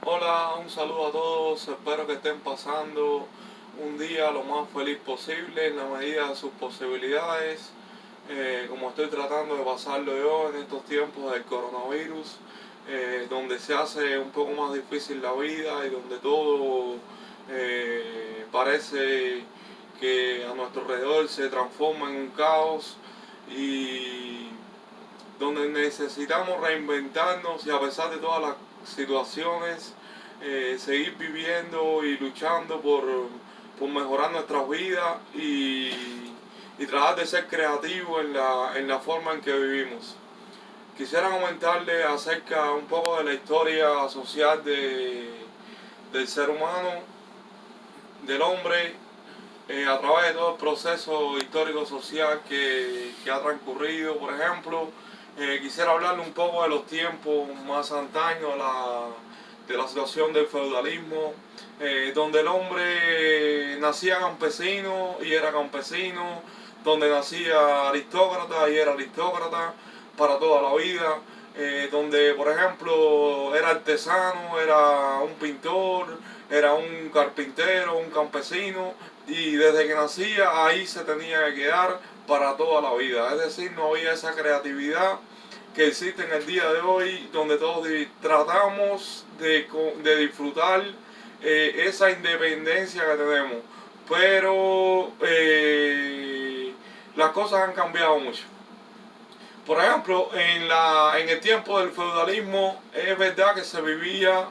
Hola, un saludo a todos, espero que estén pasando un día lo más feliz posible en la medida de sus posibilidades, como estoy tratando de pasarlo yo en estos tiempos del coronavirus, donde se hace un poco más difícil la vida y donde todo parece que a nuestro alrededor se transforma en un caos y donde necesitamos reinventarnos y a pesar de todas las situaciones, seguir viviendo y luchando por mejorar nuestras vidas y tratar de ser creativos en la forma en que vivimos. Quisiera comentarle acerca un poco de la historia social del ser humano, del hombre, a través de todo el proceso histórico social que ha transcurrido. Por ejemplo, quisiera hablarle un poco de los tiempos más antaños, de la situación del feudalismo, donde el hombre nacía campesino y era campesino, donde nacía aristócrata y era aristócrata para toda la vida, donde por ejemplo era artesano, era un pintor, era un carpintero, un campesino, y desde que nacía ahí se tenía que quedar para toda la vida. Es decir, no había esa creatividad que existe en el día de hoy, donde todos tratamos de disfrutar esa independencia que tenemos. Pero las cosas han cambiado mucho. Por ejemplo, en el tiempo del feudalismo es verdad que se vivía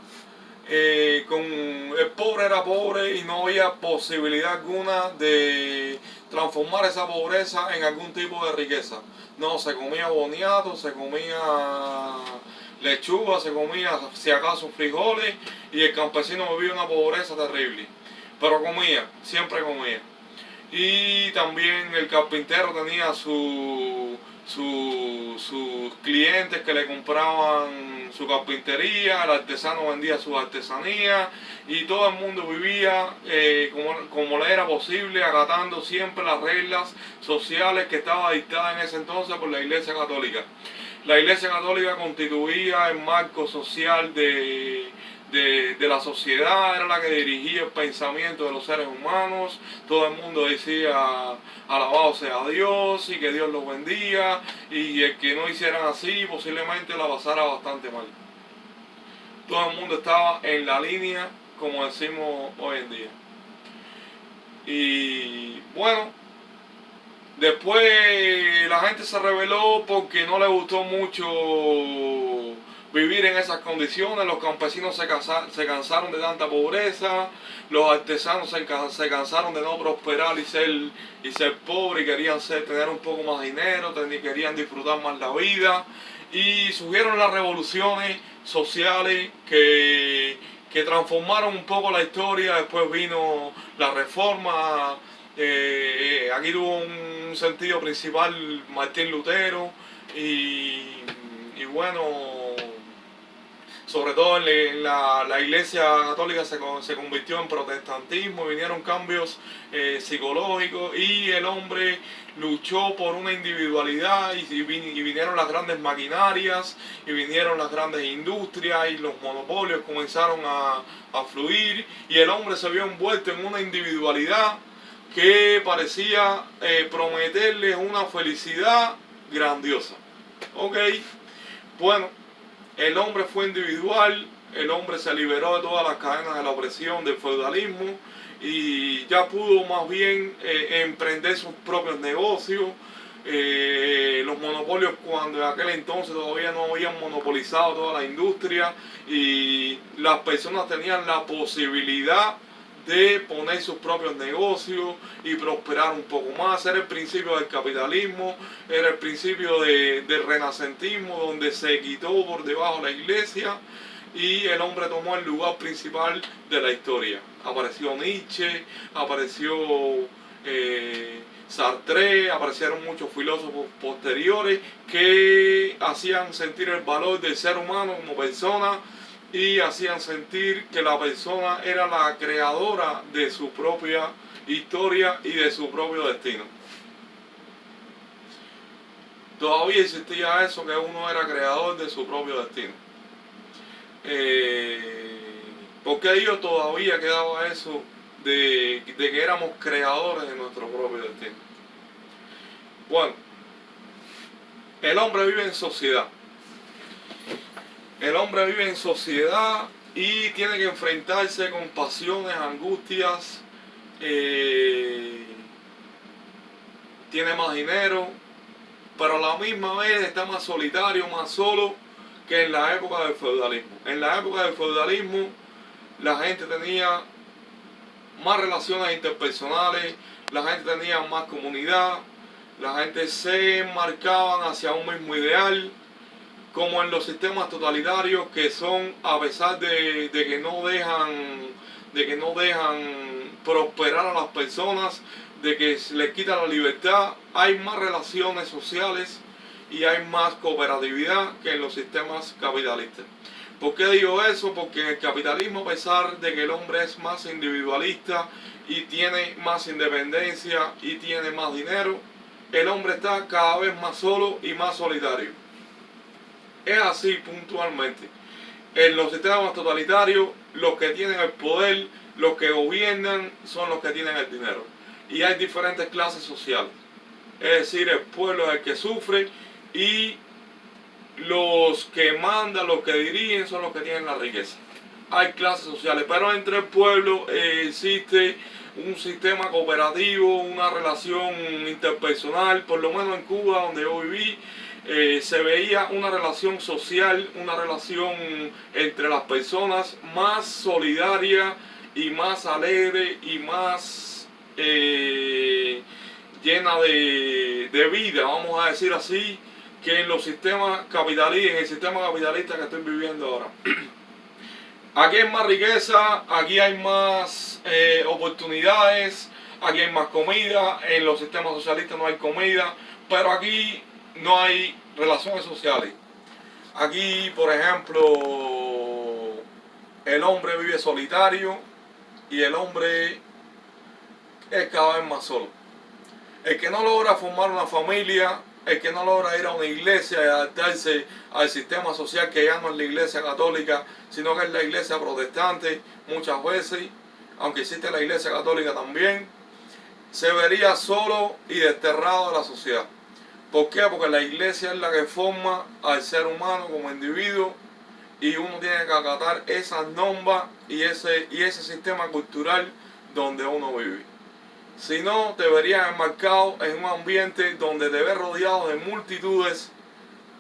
con el pobre era pobre y no había posibilidad alguna de transformar esa pobreza en algún tipo de riqueza. No, se comía boniato, se comía lechuga, se comía si acaso frijoles y el campesino vivía una pobreza terrible. Pero comía, siempre comía. Y también el carpintero tenía sus clientes que le compraban su carpintería, el artesano vendía sus artesanías y todo el mundo vivía como le era posible, acatando siempre las reglas sociales que estaba dictada en ese entonces por la Iglesia Católica. La Iglesia Católica constituía el marco social de la sociedad, era la que dirigía el pensamiento de los seres humanos. Todo el mundo decía alabado sea Dios y que Dios los bendiga, y el que no hicieran así posiblemente la pasara bastante mal. Todo el mundo estaba en la línea, como decimos hoy en día. Y bueno, después la gente se rebeló porque no le gustó mucho vivir en esas condiciones. Los campesinos se cansaron de tanta pobreza, los artesanos se cansaron de no prosperar y ser pobres, y querían tener un poco más de dinero, querían disfrutar más la vida, y surgieron las revoluciones sociales que transformaron un poco la historia. Después vino la reforma. Aquí tuvo un sentido principal Martín Lutero y bueno, sobre todo la Iglesia Católica se convirtió en protestantismo, y vinieron cambios psicológicos, y el hombre luchó por una individualidad, y vinieron las grandes maquinarias y vinieron las grandes industrias y los monopolios comenzaron a fluir, y el hombre se vio envuelto en una individualidad que parecía prometerle una felicidad grandiosa. Ok, bueno, el hombre fue individual, el hombre se liberó de todas las cadenas de la opresión del feudalismo y ya pudo más bien emprender sus propios negocios. Los monopolios, cuando en aquel entonces todavía no habían monopolizado toda la industria, y las personas tenían la posibilidad de poner sus propios negocios y prosperar un poco más. Era el principio del capitalismo, era el principio del renacentismo, donde se quitó por debajo la iglesia y el hombre tomó el lugar principal de la historia. Apareció Nietzsche, apareció Sartre, aparecieron muchos filósofos posteriores que hacían sentir el valor del ser humano como persona, y hacían sentir que la persona era la creadora de su propia historia y de su propio destino. Todavía existía eso, que uno era creador de su propio destino. porque Dios todavía quedaba eso de que éramos creadores de nuestro propio destino. Bueno, el hombre vive en sociedad. El hombre vive en sociedad y tiene que enfrentarse con pasiones, angustias, tiene más dinero, pero a la misma vez está más solitario, más solo que en la época del feudalismo. En la época del feudalismo la gente tenía más relaciones interpersonales, la gente tenía más comunidad, la gente se marcaban hacia un mismo ideal, como en los sistemas totalitarios que son, a pesar de que no dejan prosperar a las personas, de que se les quita la libertad, hay más relaciones sociales y hay más cooperatividad que en los sistemas capitalistas. ¿Por qué digo eso? Porque en el capitalismo, a pesar de que el hombre es más individualista y tiene más independencia y tiene más dinero, el hombre está cada vez más solo y más solitario. Es así puntualmente. En los sistemas totalitarios, los que tienen el poder, los que gobiernan, son los que tienen el dinero. Y hay diferentes clases sociales. Es decir, el pueblo es el que sufre y los que mandan, los que dirigen, son los que tienen la riqueza. Hay clases sociales, pero entre el pueblo existe un sistema cooperativo, una relación interpersonal. Por lo menos en Cuba, donde yo viví, se veía una relación social, una relación entre las personas más solidaria y más alegre y más llena de vida, vamos a decir así, que en los sistemas capitalistas, en el sistema capitalista que estoy viviendo ahora. Aquí hay más riqueza, aquí hay más oportunidades, aquí hay más comida. En los sistemas socialistas no hay comida, pero aquí no hay relaciones sociales. Aquí, por ejemplo, el hombre vive solitario y el hombre es cada vez más solo. El que no logra formar una familia, el que no logra ir a una iglesia y adaptarse al sistema social, que ya no es la iglesia católica, sino que es la iglesia protestante muchas veces, aunque existe la iglesia católica también, se vería solo y desterrado de la sociedad. ¿Por qué? Porque la iglesia es la que forma al ser humano como individuo y uno tiene que acatar esas normas y ese sistema cultural donde uno vive. Si no, te verías enmarcado en un ambiente donde te ves rodeado de multitudes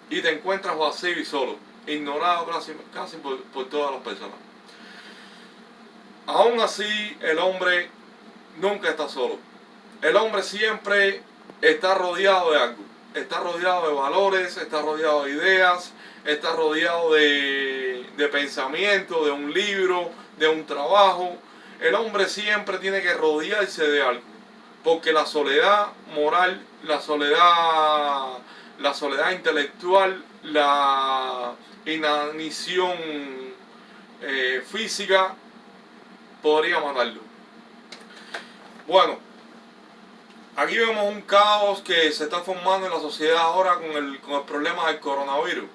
y te encuentras vacío y solo, ignorado casi por todas las personas. Aún así, el hombre nunca está solo. El hombre siempre está rodeado de algo. Está rodeado de valores, está rodeado de ideas, está rodeado de pensamiento, de un libro, de un trabajo. El hombre siempre tiene que rodearse de algo, porque la soledad moral, la soledad intelectual, la inanición física podría matarlo. Bueno, aquí vemos un caos que se está formando en la sociedad ahora con el problema del coronavirus.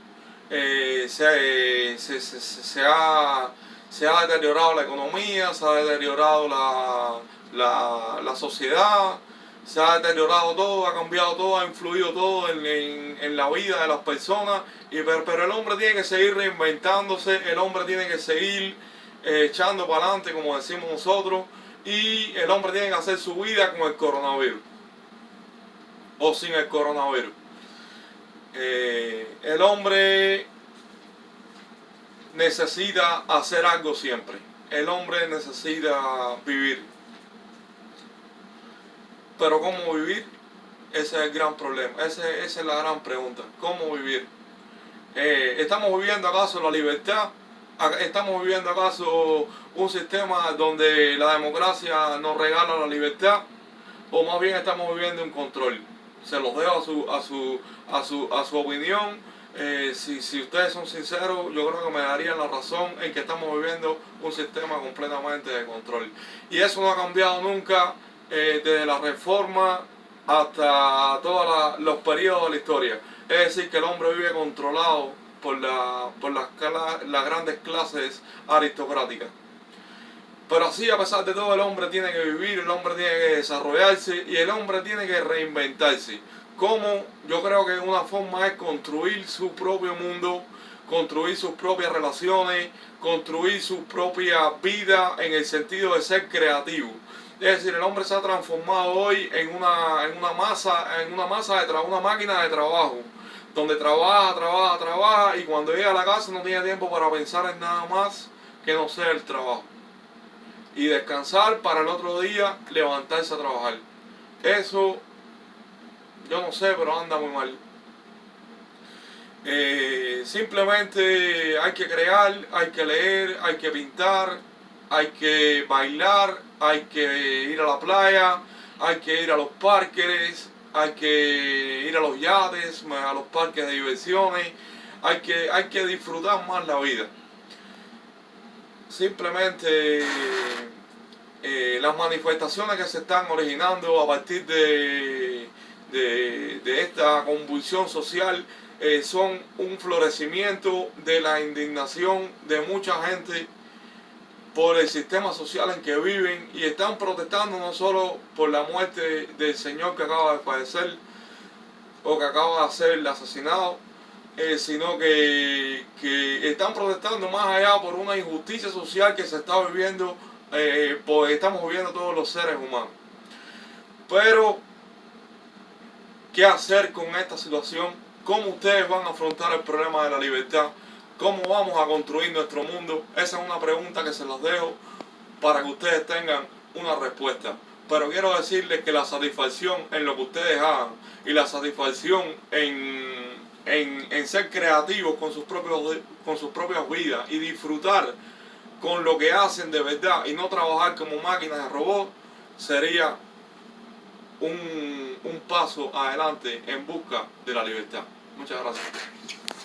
Se ha deteriorado la economía, se ha deteriorado la sociedad, se ha deteriorado todo, ha cambiado todo, ha influido todo en la vida de las personas, pero el hombre tiene que seguir reinventándose, el hombre tiene que seguir echando para adelante, como decimos nosotros, y el hombre tiene que hacer su vida con el coronavirus o sin el coronavirus. El hombre necesita hacer algo siempre. El hombre necesita vivir. Pero ¿cómo vivir? Ese es el gran problema. Esa es la gran pregunta. ¿Cómo vivir? ¿Estamos viviendo acaso la libertad? ¿Estamos viviendo acaso un sistema donde la democracia nos regala la libertad? ¿O más bien estamos viviendo un control? Se los dejo a su opinión. Si ustedes son sinceros, yo creo que me darían la razón en que estamos viviendo un sistema completamente de control. Y eso no ha cambiado nunca, desde la reforma hasta todos los periodos de la historia. Es decir, que el hombre vive controlado por las grandes clases aristocráticas. Pero así, a pesar de todo, el hombre tiene que vivir, el hombre tiene que desarrollarse y el hombre tiene que reinventarse. Como yo creo que una forma es construir su propio mundo, construir sus propias relaciones, construir su propia vida en el sentido de ser creativo. Es decir, el hombre se ha transformado hoy en una masa de trabajo, una máquina de trabajo, donde trabaja y cuando llega a la casa no tiene tiempo para pensar en nada más que no sea el trabajo. Y descansar para el otro día levantarse a trabajar. Eso, yo no sé, pero anda muy mal. Simplemente hay que crear, hay que leer, hay que pintar, hay que bailar, hay que ir a la playa, hay que ir a los parques, hay que ir a los yates, a los parques de diversiones, hay que disfrutar más la vida. Simplemente las manifestaciones que se están originando a partir de esta convulsión social son un florecimiento de la indignación de mucha gente por el sistema social en que viven y están protestando no solo por la muerte del señor que acaba de fallecer o que acaba de ser asesinado, sino que están protestando más allá por una injusticia social que se está viviendo, pues estamos viviendo todos los seres humanos. Pero, ¿qué hacer con esta situación? ¿Cómo ustedes van a afrontar el problema de la libertad? ¿Cómo vamos a construir nuestro mundo? Esa es una pregunta que se las dejo para que ustedes tengan una respuesta. Pero quiero decirles que la satisfacción en lo que ustedes hagan y la satisfacción en ser creativos con sus propias vidas y disfrutar con lo que hacen de verdad y no trabajar como máquinas de robot sería un paso adelante en busca de la libertad. Muchas gracias.